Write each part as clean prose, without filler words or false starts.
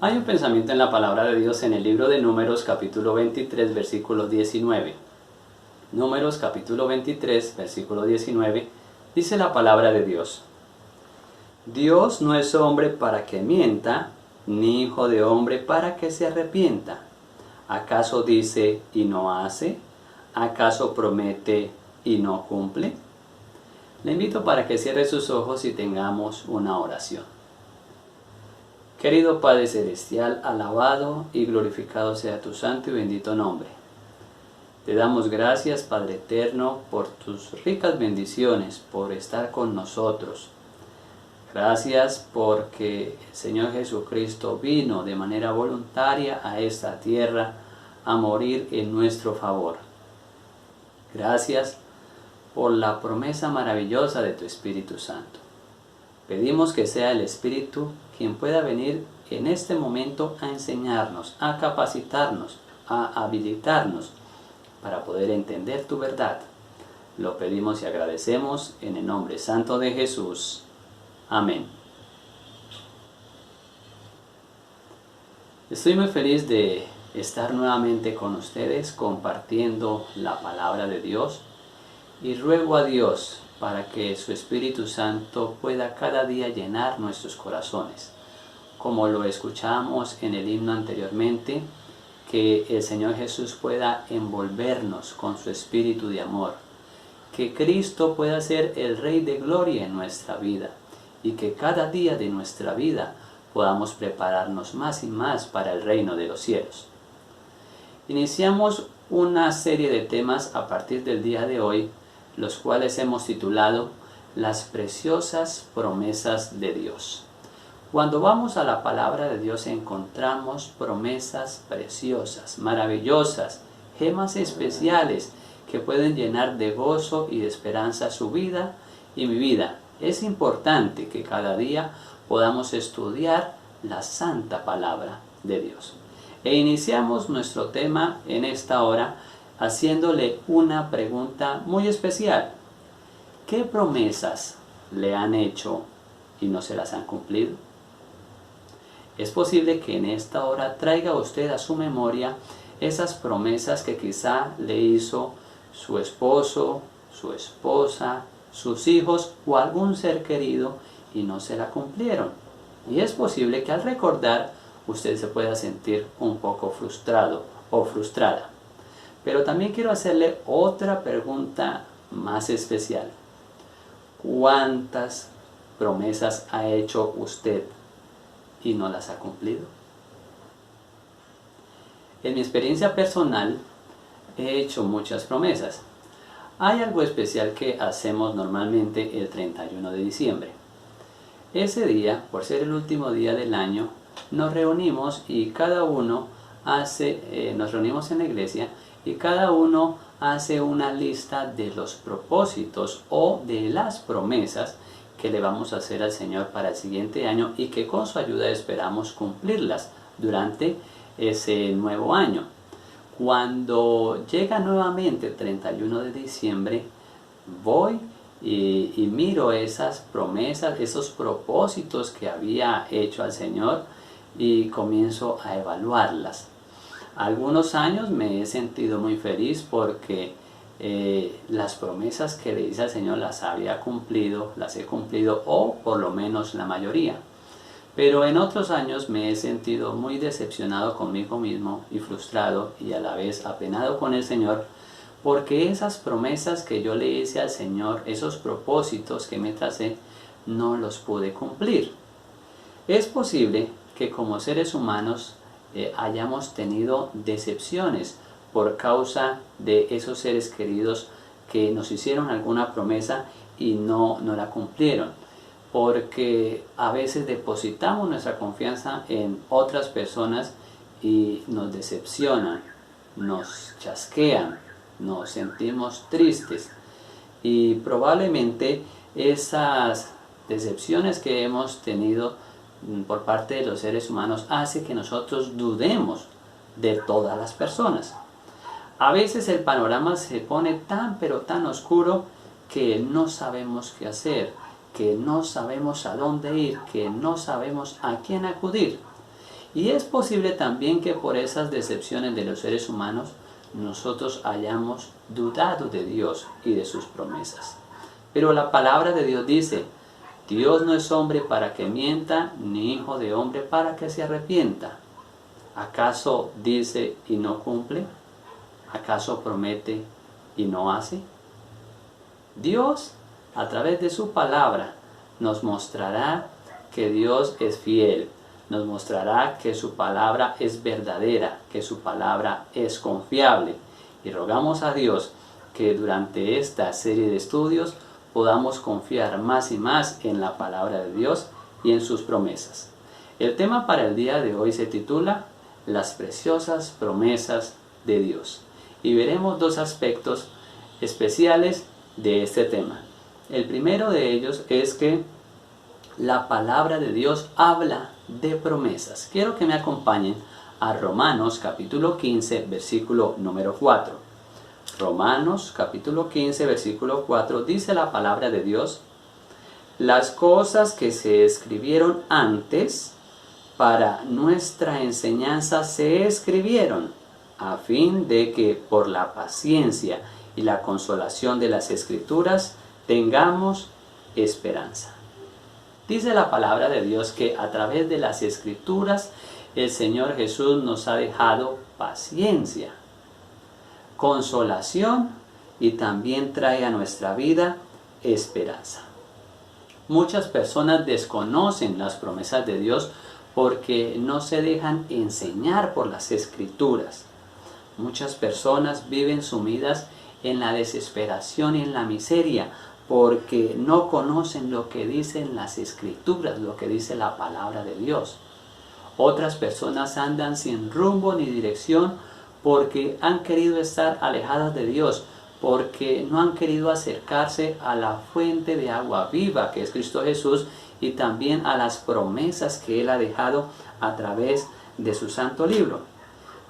Hay un pensamiento en la palabra de Dios en el libro de Números capítulo 23 versículo 19. Números capítulo 23 versículo 19 dice la palabra de Dios: Dios no es hombre para que mienta, ni hijo de hombre para que se arrepienta. ¿Acaso dice y no hace? ¿Acaso promete y no cumple? Le invito para que cierre sus ojos y tengamos una oración. Querido Padre Celestial, alabado y glorificado sea tu santo y bendito nombre. Te damos gracias, Padre Eterno, por tus ricas bendiciones, por estar con nosotros. Gracias porque el Señor Jesucristo vino de manera voluntaria a esta tierra a morir en nuestro favor. Gracias por la promesa maravillosa de tu Espíritu Santo. Pedimos que sea el Espíritu quien pueda venir en este momento a enseñarnos, a capacitarnos, a habilitarnos para poder entender tu verdad. Lo pedimos y agradecemos en el nombre santo de Jesús. Amén. Estoy muy feliz de estar nuevamente con ustedes compartiendo la palabra de Dios y ruego a Dios para que su Espíritu Santo pueda cada día llenar nuestros corazones. Como lo escuchamos en el himno anteriormente, que el Señor Jesús pueda envolvernos con su Espíritu de amor, que Cristo pueda ser el Rey de Gloria en nuestra vida y que cada día de nuestra vida podamos prepararnos más y más para el reino de los cielos. Iniciamos una serie de temas a partir del día de hoy, los cuales hemos titulado Las preciosas promesas de Dios. Cuando vamos a la palabra de Dios encontramos promesas preciosas, maravillosas, gemas especiales que pueden llenar de gozo y de esperanza su vida y mi vida. Es importante que cada día podamos estudiar la santa palabra de Dios. E iniciamos nuestro tema en esta hora haciéndole una pregunta muy especial. ¿Qué promesas le han hecho y no se las han cumplido? Es posible que en esta hora traiga usted a su memoria esas promesas que quizá le hizo su esposo, su esposa, sus hijos o algún ser querido y no se la cumplieron. Y es posible que al recordar usted se pueda sentir un poco frustrado o frustrada. Pero también quiero hacerle otra pregunta más especial. ¿Cuántas promesas ha hecho usted y no las ha cumplido? En mi experiencia personal he hecho muchas promesas. Hay algo especial que hacemos normalmente el 31 de diciembre. Ese día, por ser el último día del año, nos reunimos y cada uno nos reunimos en la iglesia y cada uno hace una lista de los propósitos o de las promesas que le vamos a hacer al Señor para el siguiente año y que con su ayuda esperamos cumplirlas durante ese nuevo año. Cuando llega nuevamente el 31 de diciembre, voy y miro esas promesas, esos propósitos que había hecho al Señor y comienzo a evaluarlas. Algunos años me he sentido muy feliz porque las promesas que le hice al Señor las había cumplido, las he cumplido o por lo menos la mayoría. Pero en otros años me he sentido muy decepcionado conmigo mismo y frustrado y a la vez apenado con el Señor porque esas promesas que yo le hice al Señor, esos propósitos que me tracé, no los pude cumplir. Es posible que como seres humanos hayamos tenido decepciones por causa de esos seres queridos que nos hicieron alguna promesa y no la cumplieron. Porque a veces depositamos nuestra confianza en otras personas y nos decepcionan, nos chasquean, nos sentimos tristes. Y probablemente esas decepciones que hemos tenido por parte de los seres humanos hace que nosotros dudemos de todas las personas. A veces el panorama se pone tan pero tan oscuro que no sabemos qué hacer, que no sabemos a dónde ir, que no sabemos a quién acudir. Y es posible también que por esas decepciones de los seres humanos nosotros hayamos dudado de Dios y de sus promesas. Pero la palabra de Dios dice, Dios no es hombre para que mienta, ni hijo de hombre para que se arrepienta. ¿Acaso dice y no cumple? ¿Acaso promete y no hace? Dios, a través de su palabra, nos mostrará que Dios es fiel, nos mostrará que su palabra es verdadera, que su palabra es confiable. Y rogamos a Dios que durante esta serie de estudios podamos confiar más y más en la palabra de Dios y en sus promesas. El tema para el día de hoy se titula Las preciosas promesas de Dios. Y veremos dos aspectos especiales de este tema. El primero de ellos es que la palabra de Dios habla de promesas. Quiero que me acompañen a Romanos capítulo 15, versículo número 4. Romanos capítulo 15, versículo 4 dice la palabra de Dios: las cosas que se escribieron antes para nuestra enseñanza se escribieron a fin de que por la paciencia y la consolación de las Escrituras tengamos esperanza. Dice la palabra de Dios que a través de las Escrituras el Señor Jesús nos ha dejado paciencia, consolación y también trae a nuestra vida esperanza. Muchas personas desconocen las promesas de Dios porque no se dejan enseñar por las Escrituras. Muchas personas viven sumidas en la desesperación y en la miseria porque no conocen lo que dicen las Escrituras, lo que dice la palabra de Dios. Otras personas andan sin rumbo ni dirección porque han querido estar alejadas de Dios, porque no han querido acercarse a la fuente de agua viva que es Cristo Jesús y también a las promesas que Él ha dejado a través de su santo libro.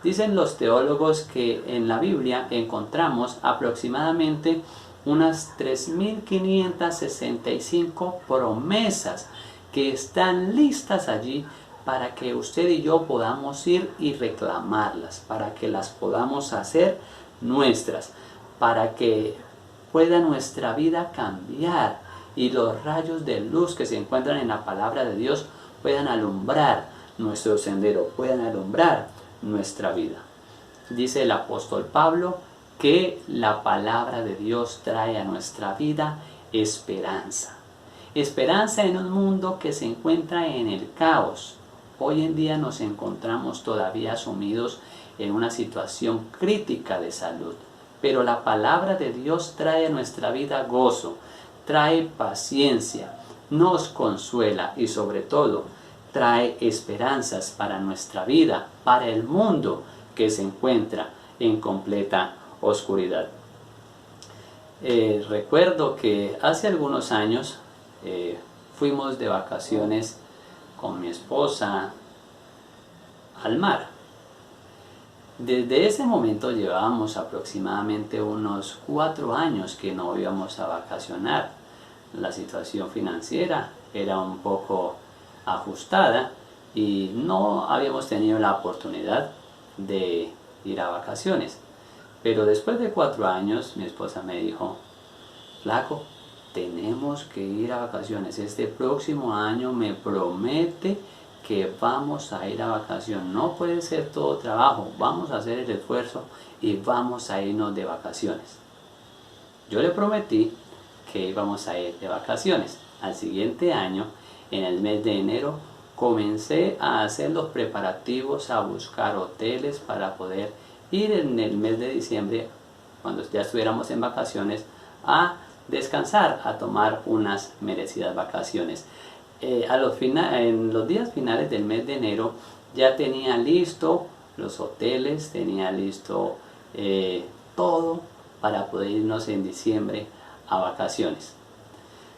Dicen los teólogos que en la Biblia encontramos aproximadamente unas 3.565 promesas que están listas allí para que usted y yo podamos ir y reclamarlas, para que las podamos hacer nuestras, para que pueda nuestra vida cambiar y los rayos de luz que se encuentran en la palabra de Dios puedan alumbrar nuestro sendero, puedan alumbrar nuestra vida. Dice el apóstol Pablo que la palabra de Dios trae a nuestra vida esperanza. Esperanza en un mundo que se encuentra en el caos. Hoy en día nos encontramos todavía sumidos en una situación crítica de salud, pero la palabra de Dios trae a nuestra vida gozo, trae paciencia, nos consuela y sobre todo trae esperanzas para nuestra vida, para el mundo que se encuentra en completa oscuridad. Recuerdo que hace algunos años fuimos de vacaciones con mi esposa al mar. Desde ese momento llevábamos aproximadamente unos 4 años que no íbamos a vacacionar. La situación financiera era un poco ajustada y no habíamos tenido la oportunidad de ir a vacaciones. Pero después de 4 años mi esposa me dijo: flaco, tenemos que ir a vacaciones. Este próximo año me promete que vamos a ir a vacaciones. No puede ser todo trabajo. Vamos a hacer el esfuerzo y vamos a irnos de vacaciones. Yo le prometí que íbamos a ir de vacaciones. Al siguiente año, en el mes de enero, comencé a hacer los preparativos, a buscar hoteles para poder ir en el mes de diciembre, cuando ya estuviéramos en vacaciones, a descansar, a tomar unas merecidas vacaciones. En los días finales del mes de enero ya tenía listo los hoteles, tenía listo todo para poder irnos en diciembre a vacaciones.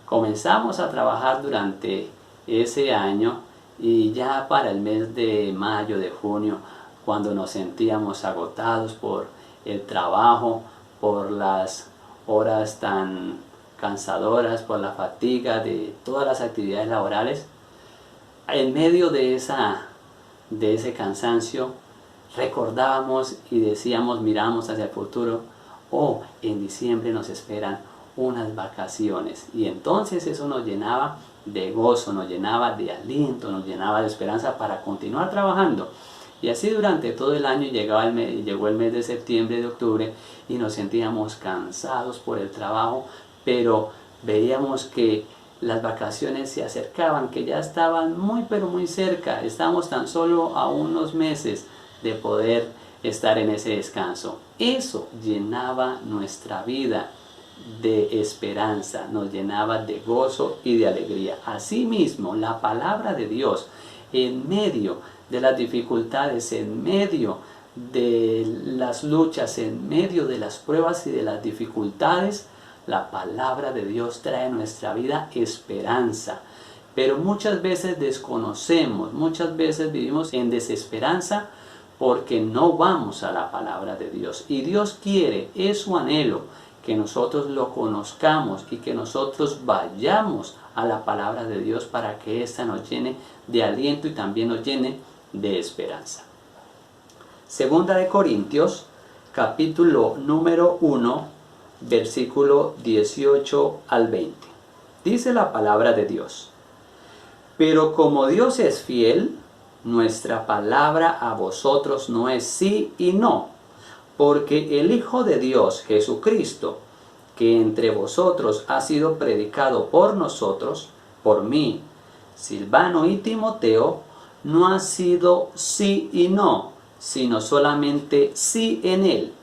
Comenzamos a trabajar durante ese año y ya para el mes de mayo, de junio, cuando nos sentíamos agotados por el trabajo, por las horas tan cansadoras, por la fatiga de todas las actividades laborales, en medio de esa de ese cansancio, recordábamos y decíamos, miramos hacia el futuro, oh, en diciembre nos esperan unas vacaciones. Y entonces eso nos llenaba de gozo, nos llenaba de aliento, nos llenaba de esperanza para continuar trabajando. Y así durante todo el año llegó el mes de septiembre, de octubre, y nos sentíamos cansados por el trabajo, pero veíamos que las vacaciones se acercaban, que ya estaban muy pero muy cerca. Estábamos tan solo a unos meses de poder estar en ese descanso. Eso llenaba nuestra vida de esperanza, nos llenaba de gozo y de alegría. Asimismo, la palabra de Dios, en medio de las dificultades, en medio de las luchas, en medio de las pruebas y de las dificultades, la palabra de Dios trae a nuestra vida esperanza. Pero muchas veces desconocemos, muchas veces vivimos en desesperanza porque no vamos a la palabra de Dios. Y Dios quiere, es su anhelo, que nosotros lo conozcamos y que nosotros vayamos a la palabra de Dios para que ésta nos llene de aliento y también nos llene de esperanza. Segunda de Corintios, capítulo número 1, versículo 18 al 20. Dice la palabra de Dios: pero como Dios es fiel, nuestra palabra a vosotros no es sí y no, porque el Hijo de Dios, Jesucristo, que entre vosotros ha sido predicado por nosotros, por mí, Silvano y Timoteo, no ha sido sí y no, sino solamente sí en él,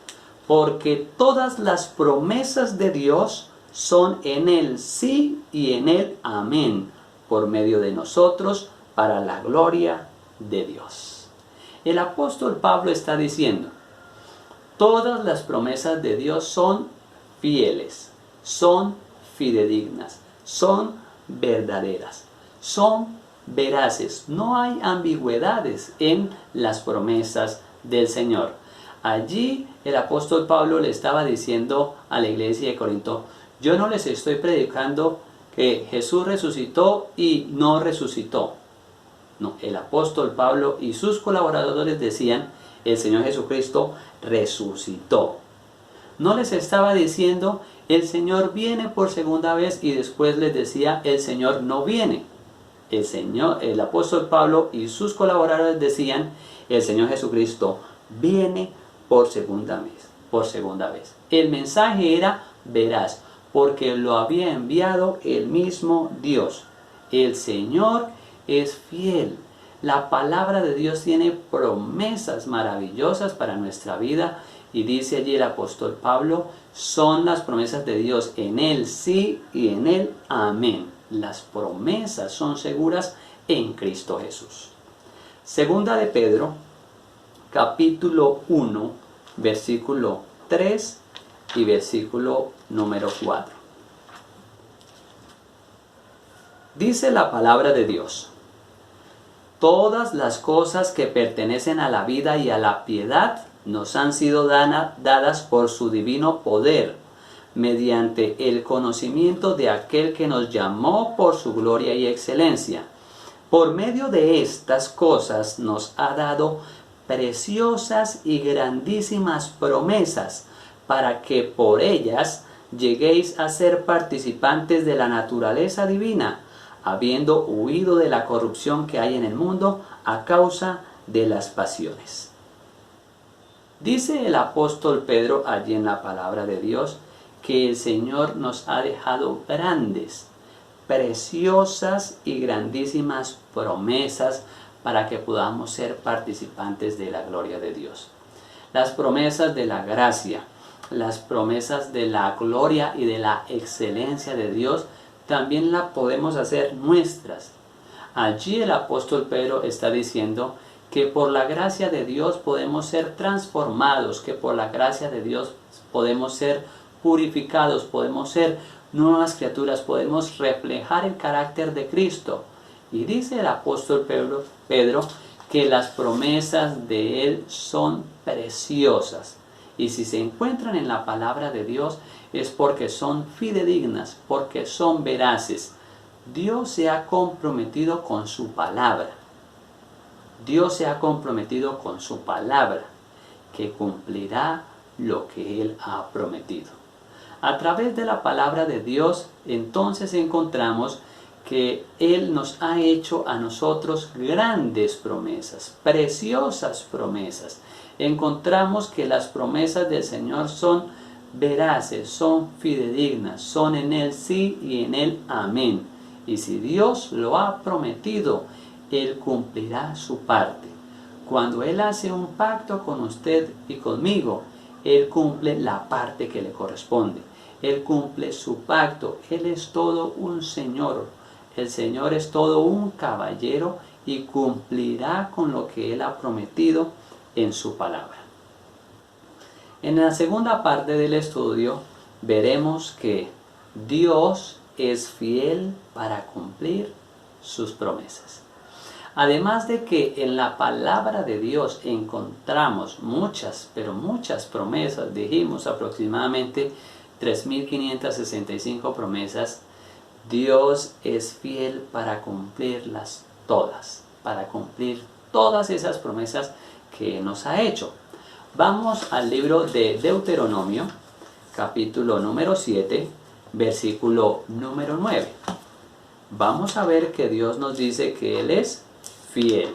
porque todas las promesas de Dios son en él sí y en él amén, por medio de nosotros, para la gloria de Dios. El apóstol Pablo está diciendo, todas las promesas de Dios son fieles, son fidedignas, son verdaderas, son veraces. No hay ambigüedades en las promesas del Señor. Allí el apóstol Pablo le estaba diciendo a la iglesia de Corinto, yo no les estoy predicando que Jesús resucitó y no resucitó. No, el apóstol Pablo y sus colaboradores decían, el Señor Jesucristo resucitó. No les estaba diciendo, el Señor viene por segunda vez, y después les decía, el Señor no viene. El apóstol Pablo y sus colaboradores decían, el Señor Jesucristo viene por segunda vez. El mensaje era veraz, porque lo había enviado el mismo Dios. El Señor es fiel. La palabra de Dios tiene promesas maravillosas para nuestra vida, y dice allí el apóstol Pablo, son las promesas de Dios en él sí y en él amén. Las promesas son seguras en Cristo Jesús. Segunda de Pedro, capítulo 1, versículo 3 y versículo número 4. Dice la palabra de Dios, todas las cosas que pertenecen a la vida y a la piedad nos han sido dadas por su divino poder, mediante el conocimiento de aquel que nos llamó por su gloria y excelencia. Por medio de estas cosas nos ha dado preciosas y grandísimas promesas, para que por ellas lleguéis a ser participantes de la naturaleza divina, habiendo huido de la corrupción que hay en el mundo a causa de las pasiones. Dice el apóstol Pedro allí en la palabra de Dios que el Señor nos ha dejado grandes, preciosas y grandísimas promesas para que podamos ser participantes de la gloria de Dios. Las promesas de la gracia, las promesas de la gloria y de la excelencia de Dios también las podemos hacer nuestras. Allí el apóstol Pedro está diciendo que por la gracia de Dios podemos ser transformados, que por la gracia de Dios podemos ser purificados, podemos ser nuevas criaturas, podemos reflejar el carácter de Cristo. Y dice el apóstol Pedro que las promesas de Él son preciosas. Y si se encuentran en la palabra de Dios es porque son fidedignas, porque son veraces. Dios se ha comprometido con su palabra. Dios se ha comprometido con su palabra, que cumplirá lo que Él ha prometido. A través de la palabra de Dios, entonces encontramos que Él nos ha hecho a nosotros grandes promesas, preciosas promesas. Encontramos que las promesas del Señor son veraces, son fidedignas, son en Él sí y en Él amén. Y si Dios lo ha prometido, Él cumplirá su parte. Cuando Él hace un pacto con usted y conmigo, Él cumple la parte que le corresponde. Él cumple su pacto. Él es todo un Señor. El Señor es todo un caballero y cumplirá con lo que Él ha prometido en su palabra. En la segunda parte del estudio veremos que Dios es fiel para cumplir sus promesas. Además de que en la palabra de Dios encontramos muchas, pero muchas promesas, dijimos aproximadamente 3.565 promesas, Dios es fiel para cumplirlas todas, para cumplir todas esas promesas que nos ha hecho. Vamos al libro de Deuteronomio, capítulo número 7, versículo número 9. Vamos a ver que Dios nos dice que Él es fiel,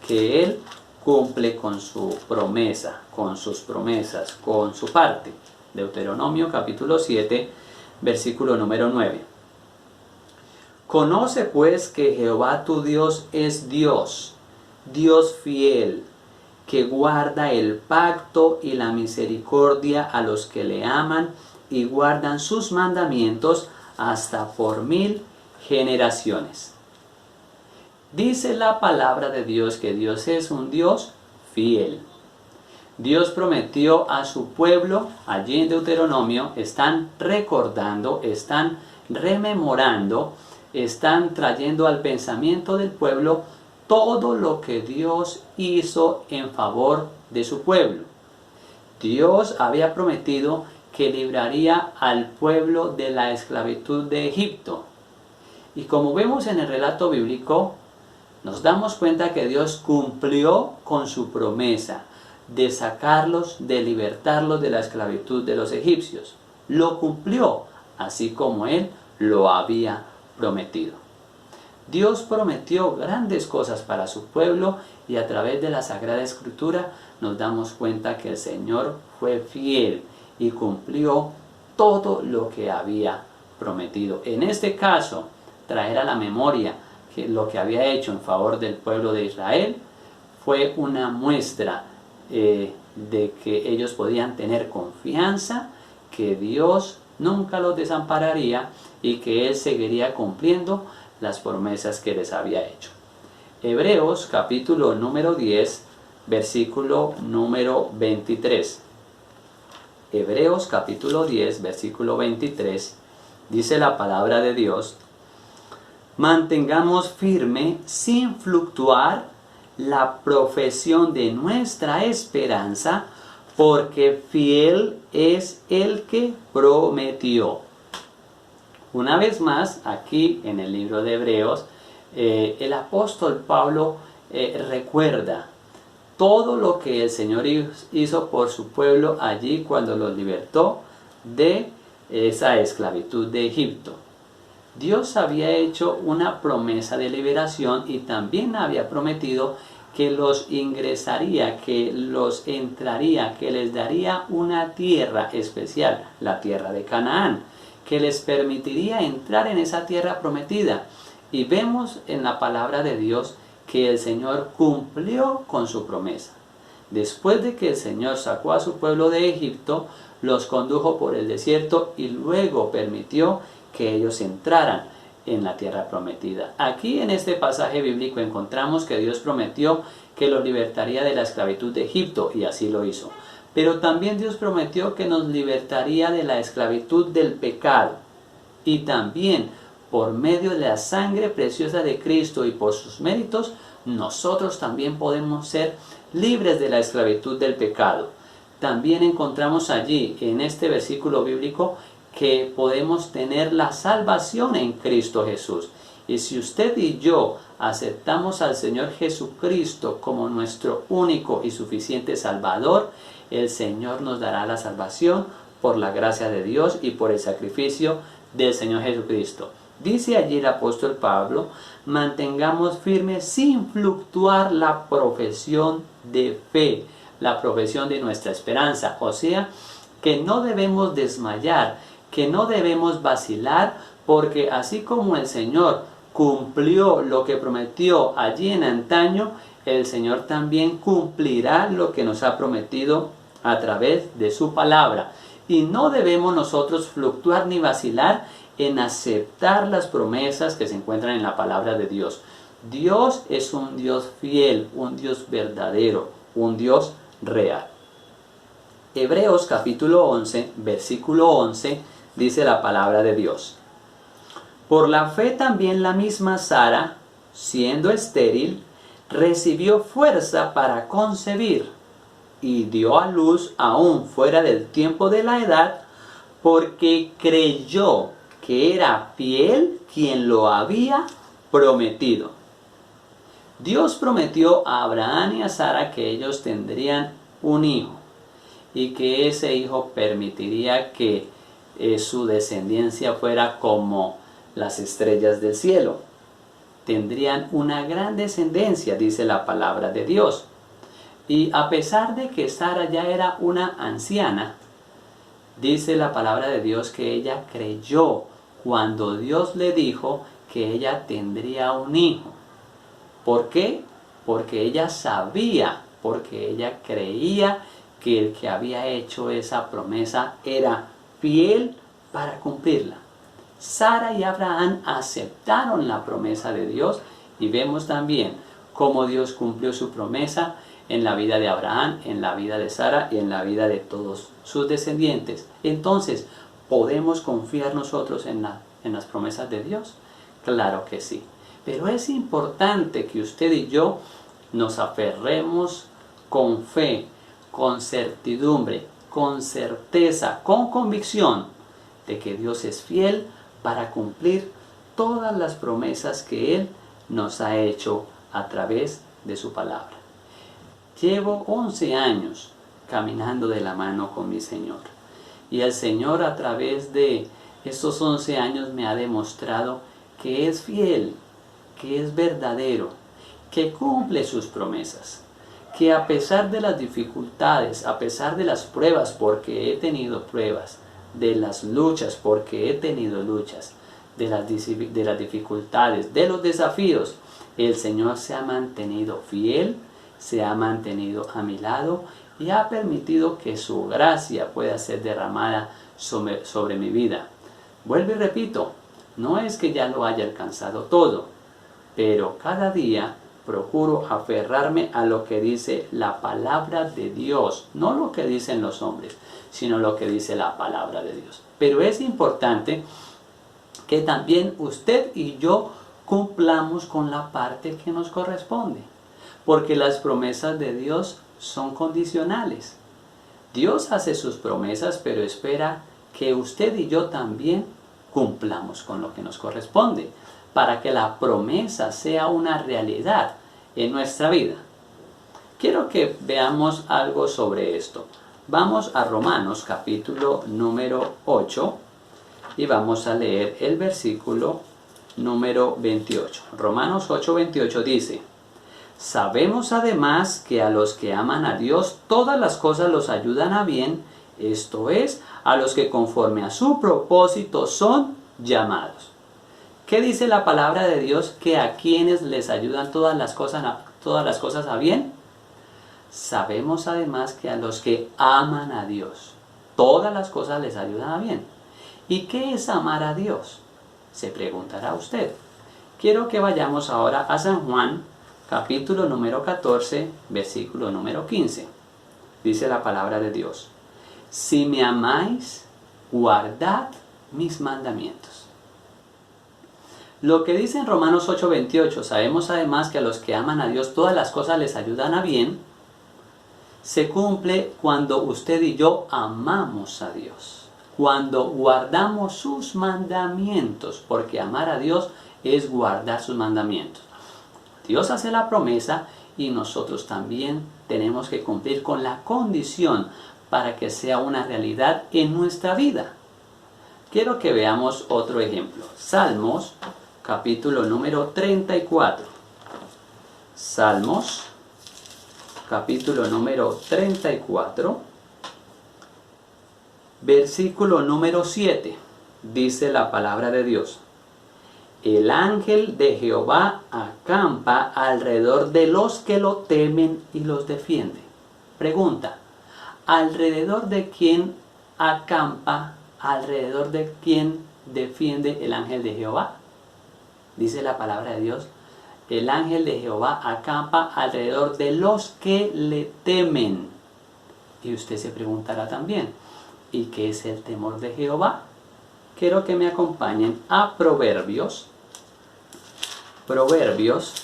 que Él cumple con su promesa, con sus promesas, con su parte. Deuteronomio capítulo 7, versículo número 9. Conoce pues que Jehová tu Dios es Dios, Dios fiel, que guarda el pacto y la misericordia a los que le aman y guardan sus mandamientos hasta por 1000 generaciones. Dice la palabra de Dios que Dios es un Dios fiel. Dios prometió a su pueblo, allí en Deuteronomio, están recordando, están rememorando, están trayendo al pensamiento del pueblo todo lo que Dios hizo en favor de su pueblo. Dios había prometido que libraría al pueblo de la esclavitud de Egipto. Y como vemos en el relato bíblico, nos damos cuenta que Dios cumplió con su promesa de sacarlos, de libertarlos de la esclavitud de los egipcios. Lo cumplió, así como Él lo había prometido. Dios prometió grandes cosas para su pueblo y a través de la Sagrada Escritura nos damos cuenta que el Señor fue fiel y cumplió todo lo que había prometido. En este caso, traer a la memoria que lo que había hecho en favor del pueblo de Israel fue una muestra de que ellos podían tener confianza que Dios nunca los desampararía y que Él seguiría cumpliendo las promesas que les había hecho. Hebreos capítulo número 10, versículo número 23. Hebreos capítulo 10, versículo 23, dice la palabra de Dios: mantengamos firme sin fluctuar la profesión de nuestra esperanza, porque fiel es el que prometió. Una vez más, aquí en el libro de Hebreos, el apóstol Pablo recuerda todo lo que el Señor hizo por su pueblo allí cuando los libertó de esa esclavitud de Egipto. Dios había hecho una promesa de liberación y también había prometido que los ingresaría, que los entraría, que les daría una tierra especial, la tierra de Canaán, que les permitiría entrar en esa tierra prometida. Y vemos en la palabra de Dios que el Señor cumplió con su promesa. Después de que el Señor sacó a su pueblo de Egipto, los condujo por el desierto y luego permitió que ellos entraran en la tierra prometida. Aquí en este pasaje bíblico encontramos que Dios prometió que los libertaría de la esclavitud de Egipto, y así lo hizo. Pero también Dios prometió que nos libertaría de la esclavitud del pecado. Y también por medio de la sangre preciosa de Cristo y por sus méritos, nosotros también podemos ser libres de la esclavitud del pecado. También encontramos allí en este versículo bíblico que podemos tener la salvación en Cristo Jesús. Y si usted y yo aceptamos al Señor Jesucristo como nuestro único y suficiente Salvador, el Señor nos dará la salvación por la gracia de Dios y por el sacrificio del Señor Jesucristo. Dice allí el apóstol Pablo, mantengamos firme sin fluctuar la profesión de fe, la profesión de nuestra esperanza. O sea, que no debemos desmayar, que no debemos vacilar, porque así como el Señor cumplió lo que prometió allí en antaño, el Señor también cumplirá lo que nos ha prometido a través de su palabra. Y no debemos nosotros fluctuar ni vacilar en aceptar las promesas que se encuentran en la palabra de Dios. Dios es un Dios fiel, un Dios verdadero, un Dios real. Hebreos capítulo 11, versículo 11, dice la palabra de Dios. Por la fe también la misma Sara, siendo estéril, recibió fuerza para concebir y dio a luz aún fuera del tiempo de la edad, porque creyó que era fiel quien lo había prometido. Dios prometió a Abraham y a Sara que ellos tendrían un hijo y que ese hijo permitiría que su descendencia fuera como las estrellas del cielo. Tendrían una gran descendencia, dice la palabra de Dios. Y a pesar de que Sara ya era una anciana, dice la palabra de Dios que ella creyó cuando Dios le dijo que ella tendría un hijo. ¿Por qué? Porque ella sabía, porque ella creía que el que había hecho esa promesa era fiel para cumplirla. Sara y Abraham aceptaron la promesa de Dios y vemos también cómo Dios cumplió su promesa en la vida de Abraham, en la vida de Sara y en la vida de todos sus descendientes. Entonces, ¿podemos confiar nosotros en las promesas de Dios? Claro que sí. Pero es importante que usted y yo nos aferremos con fe, con certidumbre, con certeza, con convicción de que Dios es fiel para cumplir todas las promesas que Él nos ha hecho a través de su palabra. Llevo 11 años caminando de la mano con mi Señor. Y el Señor a través de estos 11 años me ha demostrado que es fiel, que es verdadero, que cumple sus promesas. Que a pesar de las dificultades, a pesar de las pruebas, porque he tenido pruebas, de las luchas, porque he tenido luchas, de las dificultades, de los desafíos, el Señor se ha mantenido fiel, se ha mantenido a mi lado y ha permitido que su gracia pueda ser derramada sobre mi vida. Vuelvo y repito, no es que ya lo haya alcanzado todo, pero cada día procuro aferrarme a lo que dice la palabra de Dios, no lo que dicen los hombres, sino lo que dice la palabra de Dios. Pero es importante que también usted y yo cumplamos con la parte que nos corresponde, porque las promesas de Dios son condicionales. Dios hace sus promesas, pero espera que usted y yo también cumplamos con lo que nos corresponde, para que la promesa sea una realidad en nuestra vida. Quiero que veamos algo sobre esto. Vamos a Romanos capítulo número 8 y vamos a leer el versículo número 28. Romanos 8:28 dice: sabemos además que a los que aman a Dios todas las cosas los ayudan a bien, esto es, a los que conforme a su propósito son llamados. ¿Qué dice la palabra de Dios? Que a quienes les ayudan todas las cosas a bien. Sabemos además que a los que aman a Dios, todas las cosas les ayudan a bien. ¿Y qué es amar a Dios? Se preguntará usted. Quiero que vayamos ahora a San Juan, capítulo número 14, versículo número 15. Dice la palabra de Dios: si me amáis, guardad mis mandamientos. Lo que dice en Romanos 8:28, sabemos además que a los que aman a Dios todas las cosas les ayudan a bien, se cumple cuando usted y yo amamos a Dios, cuando guardamos sus mandamientos, porque amar a Dios es guardar sus mandamientos. Dios hace la promesa y nosotros también tenemos que cumplir con la condición para que sea una realidad en nuestra vida. Quiero que veamos otro ejemplo. Salmos, capítulo número 34. Salmos, capítulo número 34, versículo número 7. Dice la palabra de Dios: el ángel de Jehová acampa alrededor de los que lo temen y los defiende. Pregunta: ¿alrededor de quién acampa, alrededor de quién defiende el ángel de Jehová? Dice la palabra de Dios: el ángel de Jehová acampa alrededor de los que le temen. Y usted se preguntará también: ¿y qué es el temor de Jehová? Quiero que me acompañen a Proverbios. Proverbios,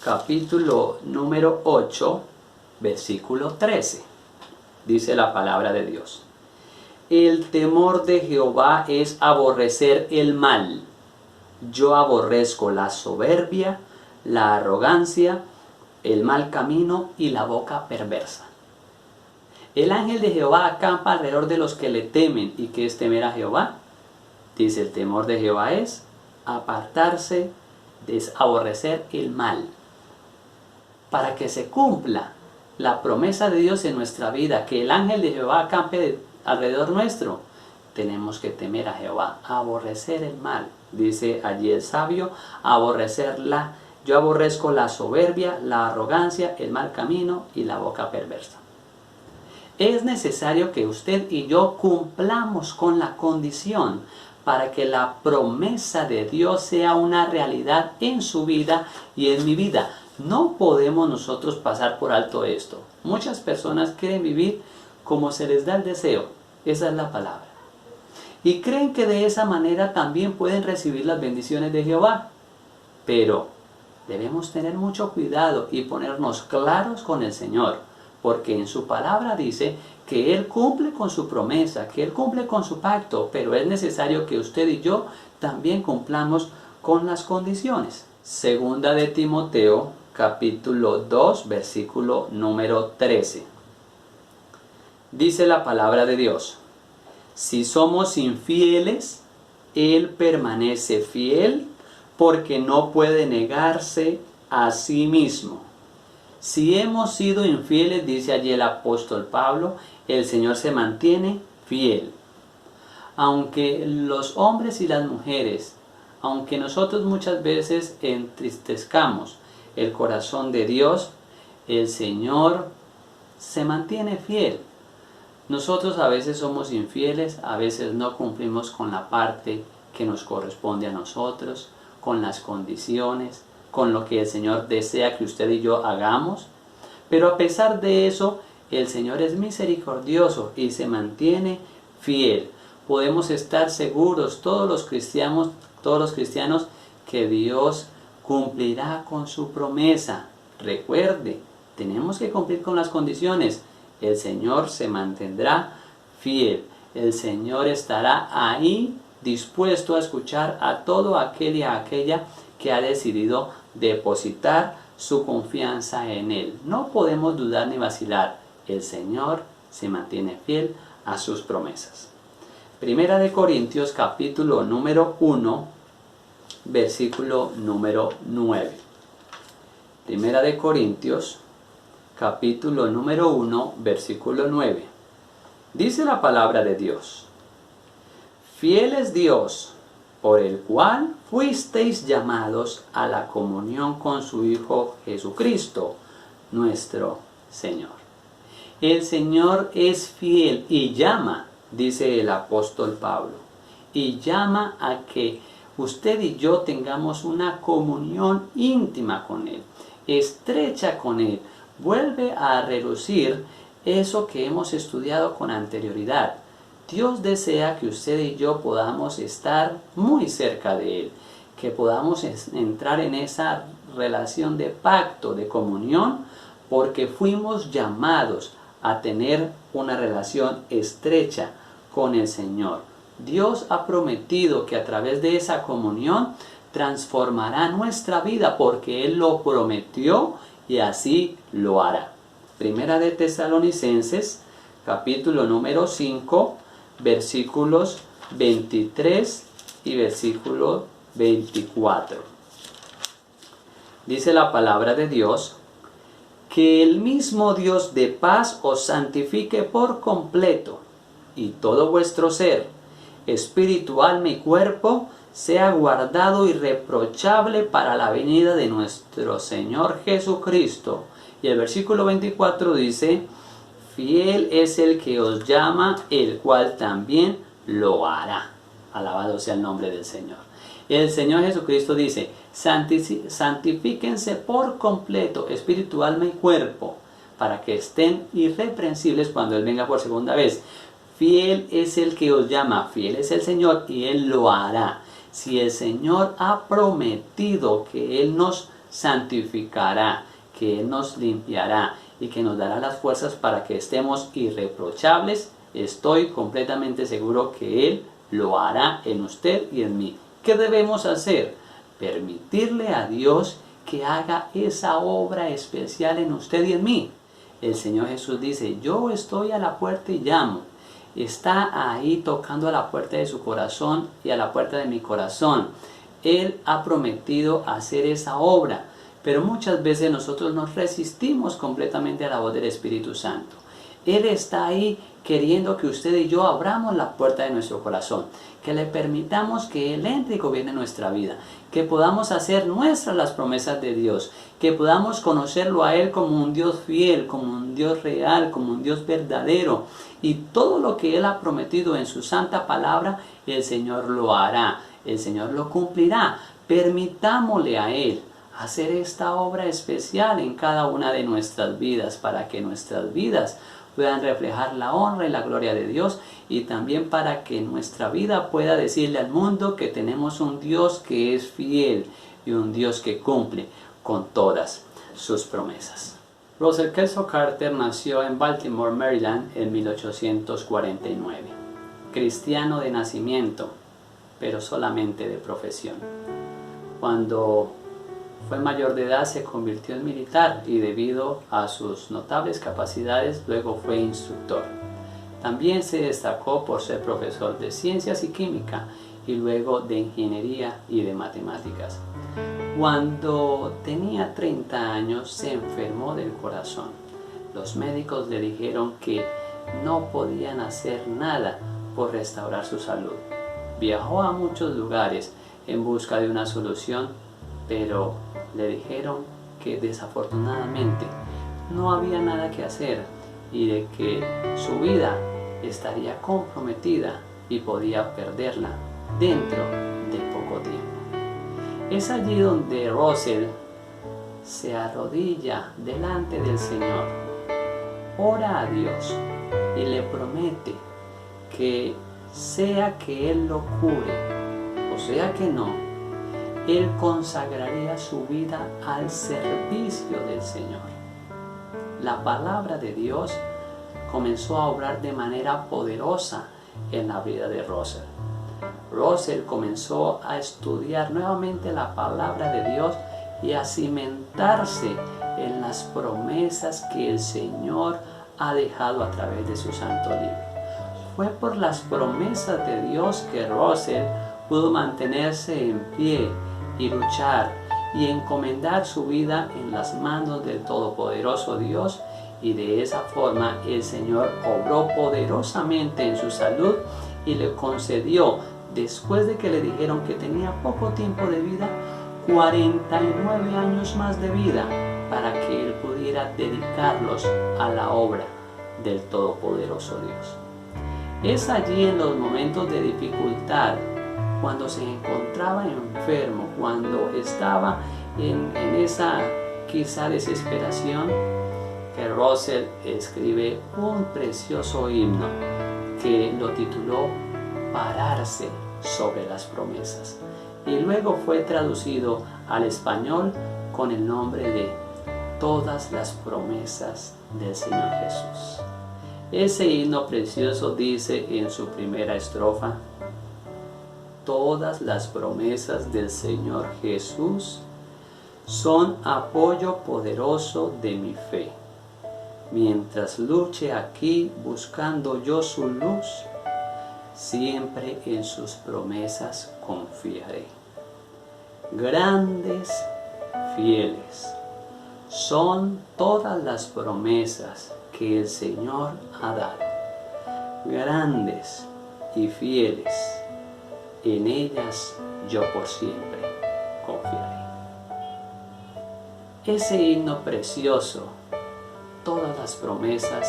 capítulo número 8, versículo 13. Dice la palabra de Dios: el temor de Jehová es aborrecer el mal. Yo aborrezco la soberbia, la arrogancia, el mal camino y la boca perversa. El ángel de Jehová acampa alrededor de los que le temen. ¿Y qué es temer a Jehová? Dice: el temor de Jehová es apartarse, es aborrecer el mal. Para que se cumpla la promesa de Dios en nuestra vida, que el ángel de Jehová acampe alrededor nuestro, tenemos que temer a Jehová, aborrecer el mal. Dice allí el sabio: yo aborrezco la soberbia, la arrogancia, el mal camino y la boca perversa. Es necesario que usted y yo cumplamos con la condición para que la promesa de Dios sea una realidad en su vida y en mi vida. No podemos nosotros pasar por alto esto. Muchas personas quieren vivir como se les da el deseo. Esa es la palabra. Y creen que de esa manera también pueden recibir las bendiciones de Jehová. Pero debemos tener mucho cuidado y ponernos claros con el Señor, porque en su palabra dice que Él cumple con su promesa, que Él cumple con su pacto, pero es necesario que usted y yo también cumplamos con las condiciones. Segunda de Timoteo, capítulo 2, versículo número 13. Dice la palabra de Dios: si somos infieles, Él permanece fiel, porque no puede negarse a sí mismo. Si hemos sido infieles, dice allí el apóstol Pablo, el Señor se mantiene fiel. Aunque los hombres y las mujeres, aunque nosotros muchas veces entristezcamos el corazón de Dios, el Señor se mantiene fiel. Nosotros a veces somos infieles, a veces no cumplimos con la parte que nos corresponde a nosotros, con las condiciones, con lo que el Señor desea que usted y yo hagamos. Pero a pesar de eso, el Señor es misericordioso y se mantiene fiel. Podemos estar seguros, todos los cristianos, que Dios cumplirá con su promesa. Recuerde, tenemos que cumplir con las condiciones. El Señor se mantendrá fiel. El Señor estará ahí dispuesto a escuchar a todo aquel y a aquella que ha decidido depositar su confianza en Él. No podemos dudar ni vacilar. El Señor se mantiene fiel a sus promesas. Primera de Corintios, capítulo número 1, versículo número 9. Primera de Corintios, capítulo número 1, versículo 9. Dice la palabra de Dios: fiel es Dios, por el cual fuisteis llamados a la comunión con su Hijo Jesucristo, nuestro Señor. El Señor es fiel y llama, dice el apóstol Pablo, y llama a que usted y yo tengamos una comunión íntima con Él, estrecha con Él. Vuelve a relucir eso que hemos estudiado con anterioridad. Dios desea que usted y yo podamos estar muy cerca de Él, que podamos entrar en esa relación de pacto, de comunión, porque fuimos llamados a tener una relación estrecha con el Señor. Dios ha prometido que a través de esa comunión transformará nuestra vida porque Él lo prometió y así lo hará. Primera de Tesalonicenses, capítulo número 5, versículos 23 y versículo 24. Dice la palabra de Dios: que el mismo Dios de paz os santifique por completo, y todo vuestro ser, espíritu, alma y cuerpo, sea guardado irreprochable para la venida de nuestro Señor Jesucristo. Y el versículo 24 dice: fiel es el que os llama, el cual también lo hará. Alabado sea el nombre del Señor. El Señor Jesucristo dice: santifíquense por completo, espíritu, alma y cuerpo, para que estén irreprensibles cuando Él venga por segunda vez. Fiel es el que os llama, fiel es el Señor, y Él lo hará. Si el Señor ha prometido que Él nos santificará, que Él nos limpiará y que nos dará las fuerzas para que estemos irreprochables, estoy completamente seguro que Él lo hará en usted y en mí. ¿Qué debemos hacer? Permitirle a Dios que haga esa obra especial en usted y en mí. El Señor Jesús dice: yo estoy a la puerta y llamo. Está ahí tocando a la puerta de su corazón y a la puerta de mi corazón. Él ha prometido hacer esa obra, pero muchas veces nosotros nos resistimos completamente a la voz del Espíritu Santo. Él está ahí queriendo que usted y yo abramos la puerta de nuestro corazón, que le permitamos que Él entre y gobierne nuestra vida, que podamos hacer nuestras las promesas de Dios, que podamos conocerlo a Él como un Dios fiel, como un Dios real, como un Dios verdadero. Y todo lo que Él ha prometido en su santa palabra, el Señor lo hará, el Señor lo cumplirá. Permitámosle a Él hacer esta obra especial en cada una de nuestras vidas, para que nuestras vidas puedan reflejar la honra y la gloria de Dios, y también para que nuestra vida pueda decirle al mundo que tenemos un Dios que es fiel y un Dios que cumple con todas sus promesas. Russell Kelso Carter nació en Baltimore, Maryland, en 1849. Cristiano de nacimiento, pero solamente de profesión. Cuando fue mayor de edad se convirtió en militar y debido a sus notables capacidades luego fue instructor. También se destacó por ser profesor de ciencias y química y luego de ingeniería y de matemáticas. Cuando tenía 30 años se enfermó del corazón. Los médicos le dijeron que no podían hacer nada por restaurar su salud. Viajó a muchos lugares en busca de una solución, pero le dijeron que desafortunadamente no había nada que hacer y de que su vida estaría comprometida y podía perderla dentro de poco tiempo. Es allí donde Russell se arrodilla delante del Señor, ora a Dios y le promete que sea que Él lo cure o sea que no, Él consagraría su vida al servicio del Señor. La palabra de Dios comenzó a obrar de manera poderosa en la vida de Russell. Russell comenzó a estudiar nuevamente la palabra de Dios y a cimentarse en las promesas que el Señor ha dejado a través de su santo libro. Fue por las promesas de Dios que Russell pudo mantenerse en pie y luchar y encomendar su vida en las manos del todopoderoso Dios, y de esa forma el Señor obró poderosamente en su salud y le concedió, después de que le dijeron que tenía poco tiempo de vida, 49 años más de vida para que él pudiera dedicarlos a la obra del todopoderoso Dios. Es allí en los momentos de dificultad, cuando se encontraba enfermo, cuando estaba en esa quizá desesperación, que Russell escribe un precioso himno que lo tituló Pararse sobre las promesas, y luego fue traducido al español con el nombre de Todas las promesas del Señor Jesús. Ese himno precioso dice en su primera estrofa: todas las promesas del Señor Jesús son apoyo poderoso de mi fe. Mientras luche aquí buscando yo su luz, siempre en sus promesas confiaré. Grandes, fieles, son todas las promesas que el Señor ha dado. Grandes y fieles, en ellas yo por siempre confiaré. Ese himno precioso, todas las promesas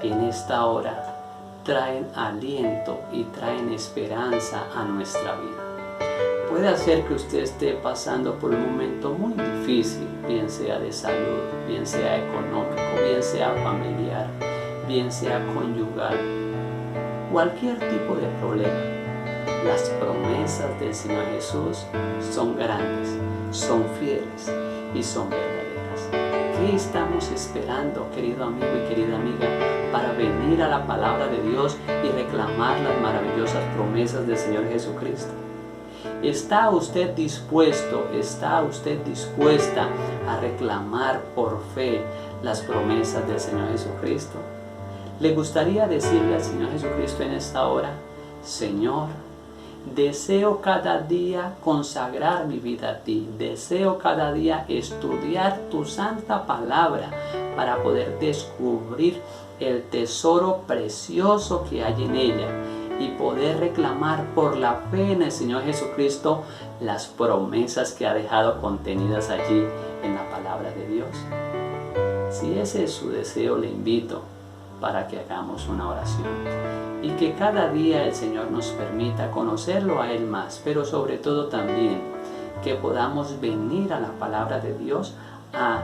en esta hora traen aliento y traen esperanza a nuestra vida. Puede ser que usted esté pasando por un momento muy difícil, bien sea de salud, bien sea económico, bien sea familiar, bien sea conyugal, cualquier tipo de problema. Las promesas del Señor Jesús son grandes, son fieles y son verdaderas. ¿Qué estamos esperando, querido amigo y querida amiga, para venir a la palabra de Dios y reclamar las maravillosas promesas del Señor Jesucristo? ¿Está usted dispuesto, está usted dispuesta a reclamar por fe las promesas del Señor Jesucristo? ¿Le gustaría decirle al Señor Jesucristo en esta hora: Señor, deseo cada día consagrar mi vida a ti, deseo cada día estudiar tu santa palabra para poder descubrir el tesoro precioso que hay en ella y poder reclamar por la fe en el Señor Jesucristo las promesas que ha dejado contenidas allí en la palabra de Dios? Si ese es su deseo, le invito para que hagamos una oración y que cada día el Señor nos permita conocerlo a Él más, pero sobre todo también que podamos venir a la palabra de Dios a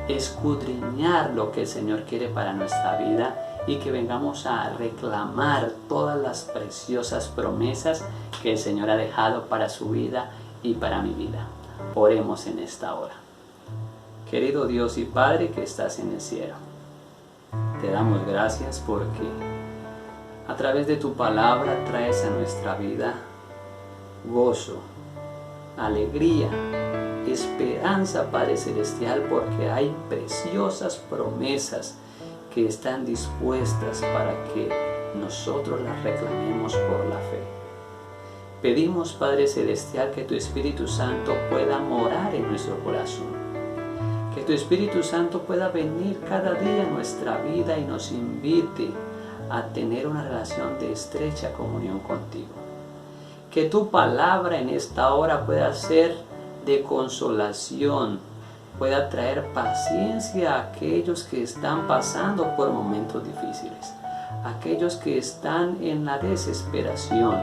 escudriñar lo que el Señor quiere para nuestra vida y que vengamos a reclamar todas las preciosas promesas que el Señor ha dejado para su vida y para mi vida. Oremos en esta hora. Querido Dios y Padre que estás en el cielo, te damos gracias porque a través de tu palabra traes a nuestra vida gozo, alegría, esperanza, Padre Celestial, porque hay preciosas promesas que están dispuestas para que nosotros las reclamemos por la fe. Pedimos, Padre Celestial, que tu Espíritu Santo pueda morar en nuestro corazón, que tu Espíritu Santo pueda venir cada día a nuestra vida y nos invite a tener una relación de estrecha comunión contigo. Que tu palabra en esta hora pueda ser de consolación, pueda traer paciencia a aquellos que están pasando por momentos difíciles, aquellos que están en la desesperación,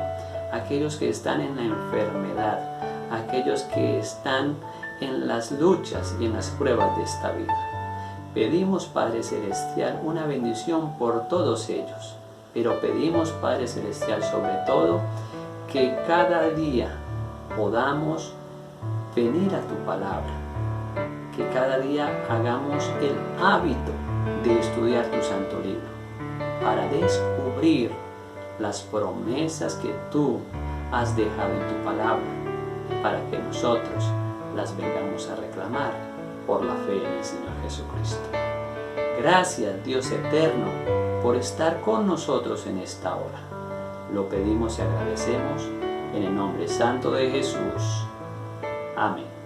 aquellos que están en la enfermedad, aquellos que están en las luchas y en las pruebas de esta vida. Pedimos, Padre Celestial, una bendición por todos ellos, pero pedimos, Padre Celestial, sobre todo, que cada día podamos venir a tu palabra, que cada día hagamos el hábito de estudiar tu santo libro, para descubrir las promesas que tú has dejado en tu palabra, para que nosotros las vengamos a reclamar por la fe en el Señor Jesucristo. Gracias, Dios eterno, por estar con nosotros en esta hora. Lo pedimos y agradecemos en el nombre santo de Jesús. Amén.